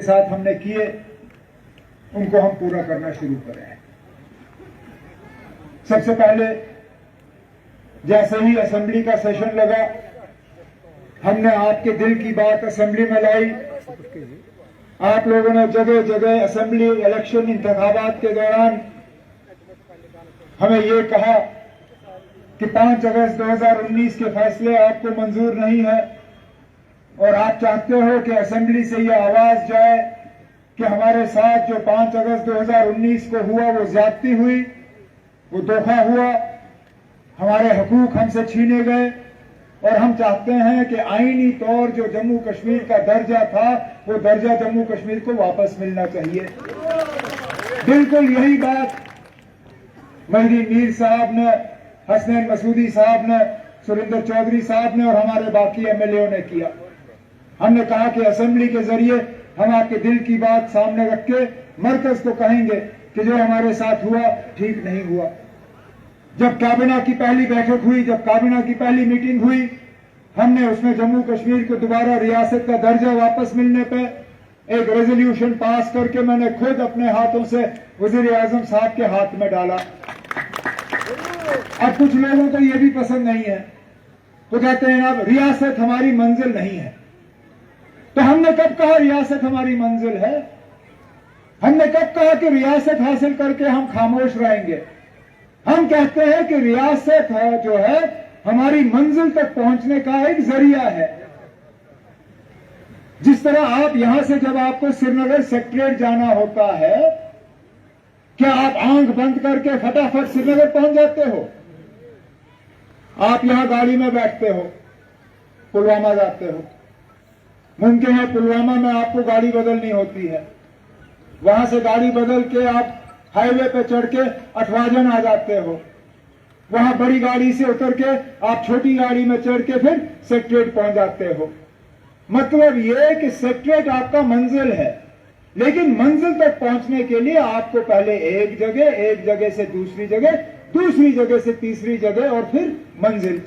साथ हमने किए उनको हम पूरा करना शुरू करें। सबसे पहले जैसे ही असेंबली का सेशन लगा, हमने आपके दिल की बात असेंबली में लाई। आप लोगों ने जगह जगह असेंबली इलेक्शन इंतखाबात के दौरान हमें ये कहा कि 5 अगस्त 2019 के फैसले आपको मंजूर नहीं है और आप चाहते हो कि असेंबली से ये आवाज जाए कि हमारे साथ जो 5 अगस्त 2019 को हुआ वो ज्यादती हुई, वो धोखा हुआ, हमारे हकूक हमसे छीने गए और हम चाहते हैं कि आईनी तौर जो जम्मू कश्मीर का दर्जा था वो दर्जा जम्मू कश्मीर को वापस मिलना चाहिए। बिल्कुल यही बात मेहदी मीर साहब ने, हसनैन मसूदी साहब ने, सुरेंद्र चौधरी साहब ने और हमारे बाकी एमएलए ने किया। हमने कहा कि असेंबली के जरिए हम आपके दिल की बात सामने रख के मरकज को कहेंगे कि जो हमारे साथ हुआ ठीक नहीं हुआ। जब काबीना की पहली बैठक हुई, जब काबीना की पहली मीटिंग हुई, हमने उसमें जम्मू कश्मीर को दोबारा रियासत का दर्जा वापस मिलने पे एक रेजोल्यूशन पास करके मैंने खुद अपने हाथों से वजीर आजम साहब के हाथ में डाला। अब कुछ लोगों को यह भी पसंद नहीं है, तो कहते हैं अब रियासत हमारी मंजिल नहीं है। तो हमने कब कहा रियासत हमारी मंजिल है? हमने कब कहा कि रियासत हासिल करके हम खामोश रहेंगे? हम कहते हैं कि रियासत है जो है हमारी मंजिल तक पहुंचने का एक जरिया है। जिस तरह आप यहां से जब आपको श्रीनगर सेक्रेटरीट जाना होता है, क्या आप आंख बंद करके फटाफट श्रीनगर पहुंच जाते हो? आप यहां गाड़ी में बैठते हो, पुलवामा जाते हो, मुमकिन है पुलवामा में आपको गाड़ी बदलनी होती है, वहां से गाड़ी बदल के आप हाईवे पे चढ़ के अठवाजन आ जाते हो, वहां बड़ी गाड़ी से उतर के आप छोटी गाड़ी में चढ़ के फिर सेक्रेटरीट पहुंच जाते हो। मतलब ये कि सेक्रेटरीट आपका मंजिल है, लेकिन मंजिल तक पहुंचने के लिए आपको पहले एक जगह से दूसरी जगह से तीसरी जगह और फिर मंजिल।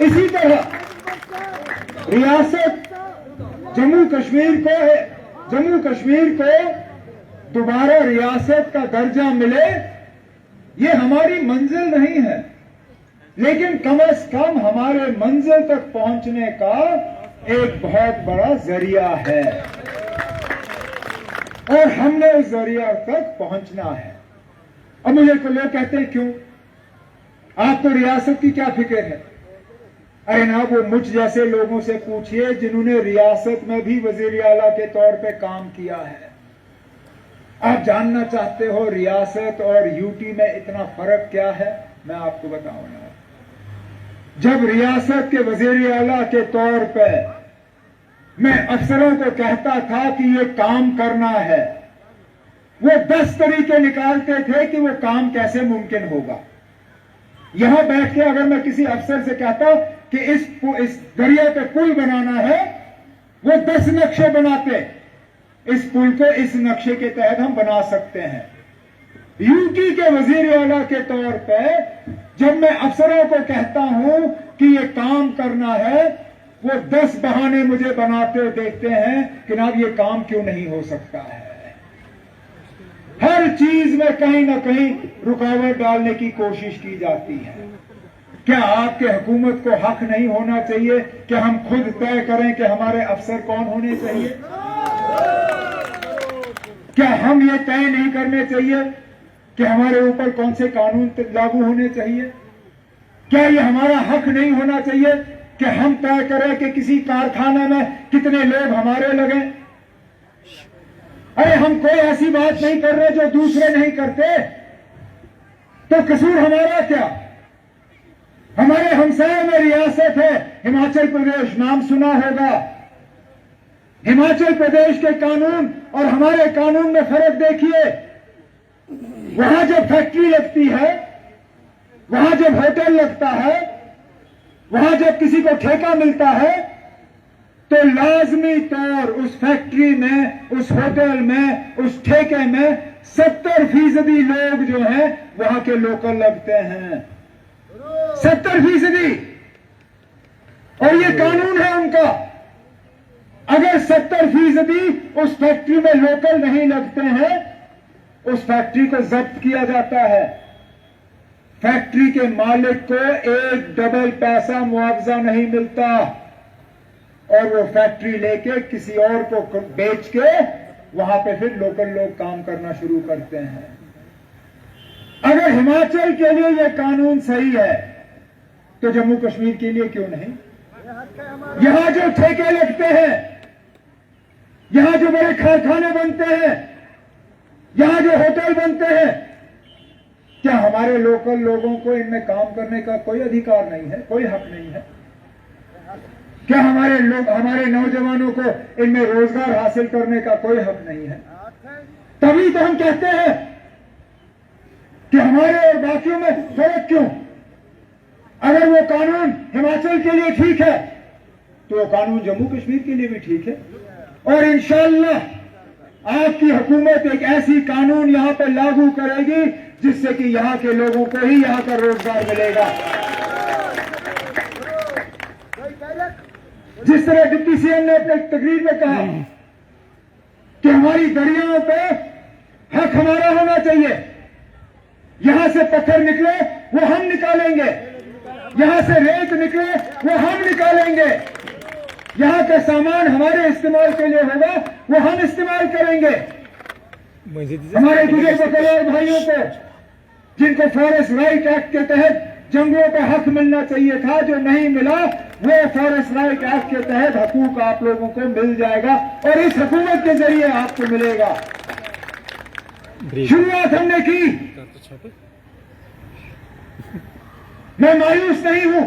इसी तरह रियासत जम्मू कश्मीर को दोबारा रियासत का दर्जा मिले, ये हमारी मंजिल नहीं है, लेकिन कम से कम हमारे मंजिल तक पहुंचने का एक बहुत बड़ा जरिया है और हमने उस जरिया तक पहुंचना है। अब मुझे तो लोग कहते हैं क्यों आपको रियासत की क्या फिक्र है? अरे ना, वो मुझ जैसे लोगों से पूछिए जिन्होंने रियासत में भी वजीर आला के तौर पे काम किया है। आप जानना चाहते हो रियासत और यूटी में इतना फर्क क्या है? मैं आपको बताऊंगा। जब रियासत के वजीर आला के तौर पे मैं अफसरों को कहता था कि ये काम करना है, वो 10 तरीके निकालते थे कि वो काम कैसे मुमकिन होगा। यहां बैठ के अगर मैं किसी अफसर से कहता कि इस दरिया पे पुल बनाना है, वो 10 नक्शे बनाते, इस पुल को इस नक्शे के तहत हम बना सकते हैं। यूटी के वजीर आला के तौर पे जब मैं अफसरों को कहता हूं कि ये काम करना है, वो 10 बहाने मुझे बनाते देखते हैं कि ना ये काम क्यों नहीं हो सकता है। हर चीज में कहीं ना कहीं रुकावट डालने की कोशिश की जाती है। क्या आपके हुकूमत को हक नहीं होना चाहिए कि हम खुद तय करें कि हमारे अफसर कौन होने चाहिए? क्या हम ये तय नहीं करने चाहिए कि हमारे ऊपर कौन से कानून लागू होने चाहिए? क्या ये हमारा हक नहीं होना चाहिए कि हम तय करें कि किसी कारखाने में कितने लोग हमारे लगे? अरे हम कोई ऐसी बात नहीं कर रहे जो दूसरे नहीं करते, तो कसूर हमारा क्या? हमारे हमसाये में रियासत है हिमाचल प्रदेश, नाम सुना होगा। हिमाचल प्रदेश के कानून और हमारे कानून में फर्क देखिए। वहां जब फैक्ट्री लगती है, वहां जब होटल लगता है, वहां जब किसी को ठेका मिलता है, तो लाजमी तौर उस फैक्ट्री में, उस होटल में, उस ठेके में 70% लोग जो हैं वहां के लोकल लगते हैं। 70%। और ये कानून है उनका। अगर 70% उस फैक्ट्री में लोकल नहीं लगते हैं, उस फैक्ट्री को जब्त किया जाता है। फैक्ट्री के मालिक को एक डबल पैसा मुआवजा नहीं मिलता और वो फैक्ट्री लेके किसी और को बेच के वहां पे फिर लोकल लोग काम करना शुरू करते हैं। अगर हिमाचल के लिए यह कानून सही है तो जम्मू कश्मीर के लिए क्यों नहीं? यहां जो ठेके लगते हैं, यहां जो बड़े कारखाने बनते हैं, यहां जो होटल बनते हैं, क्या हमारे लोकल लोगों को इनमें काम करने का कोई अधिकार नहीं है, कोई हक नहीं है? क्या हमारे नौजवानों को इनमें रोजगार हासिल करने का कोई हक नहीं है? तभी तो हम कहते हैं कि हमारे और बाकियों में फर्क क्यों? अगर वो कानून हिमाचल के लिए ठीक है तो वो कानून जम्मू कश्मीर के लिए भी ठीक है। और इंशाअल्लाह आपकी हुकूमत एक ऐसी कानून यहां पर लागू करेगी जिससे कि यहां के लोगों को ही यहां का रोजगार मिलेगा। जिस तरह डिप्टी सीएम ने अपने तकरीर में कहा कि हमारी दरियाओं पे हक हमारा होना चाहिए, यहां से पत्थर निकले वो हम निकालेंगे, यहां से रेत निकले वो हम निकालेंगे, यहां का सामान हमारे इस्तेमाल के लिए होगा वो हम इस्तेमाल करेंगे। हमारे गुजर बकरियार भाइयों को जिनको फॉरेस्ट राइट एक्ट के तहत जंगलों का हक मिलना चाहिए था, जो नहीं मिला, वो फॉरेस्ट राइट एक्ट के तहत हकूक आप लोगों को मिल जाएगा और इस हुकूमत के जरिए आपको मिलेगा। शुरुआत हमने की, मैं मायूस नहीं हूं।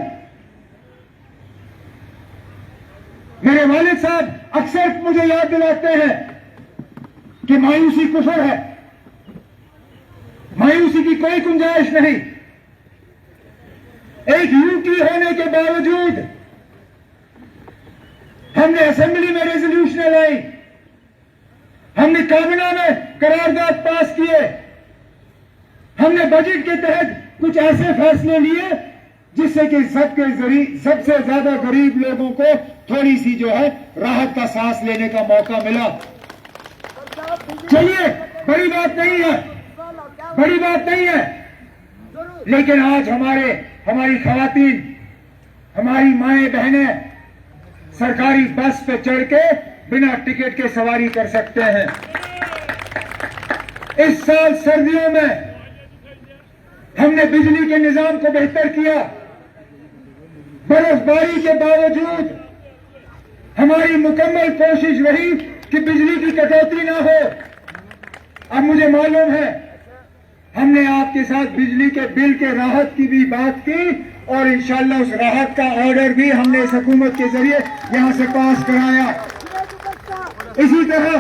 मेरे वालिद साहब अक्सर मुझे याद दिलाते हैं कि मायूसी कुफर है, मायूसी की कोई गुंजाइश नहीं। एक यूटी होने के बावजूद हमने असेंबली में रेजोल्यूशन लाई, हमने कैबिनेट में करारदाद पास किए, हमने बजट के तहत कुछ ऐसे फैसले लिए जिससे कि सबसे ज्यादा गरीब लोगों को थोड़ी सी जो है राहत का सांस लेने का मौका मिला। चलिए, बड़ी बात नहीं है, बड़ी बात नहीं है, लेकिन आज हमारी खवातीन, हमारी माएं बहनें सरकारी बस पे चढ़ के बिना टिकट के सवारी कर सकते हैं। इस साल सर्दियों में हमने बिजली के निजाम को बेहतर किया। बर्फबारी के बावजूद हमारी मुकम्मल कोशिश रही कि बिजली की कटौती ना हो। अब मुझे मालूम है हमने आपके साथ बिजली के बिल के राहत की भी बात की और इंशाअल्लाह उस राहत का ऑर्डर भी हमने इस हुकूमत के जरिए यहां से पास कराया। इसी तरह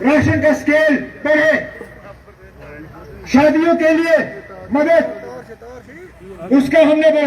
राशन का स्केल बढ़े, शादियों के लिए मदद उसका हमने